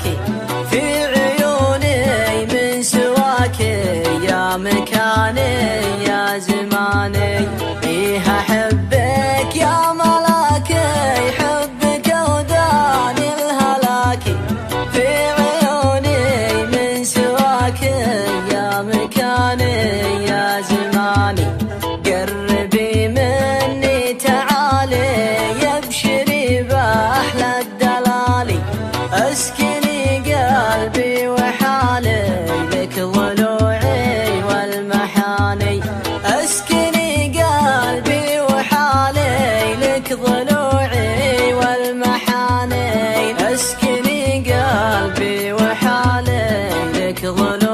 هلاكي في عيوني من سواكي يا مكاني يا زماني. إيه أحبك يا ملاكي حبك وداني الهلاكي في عيوني من سواكي يا مكاني يا زماني. قربي مني تعالي يبشري بأحلى الدلالي اسكني قلبي وحالي لك ضلوعي والمحاني. اسكني قلبي وحالي لك ضلوعي والمحاني. اسكني قلبي وحالي لك ضلوعي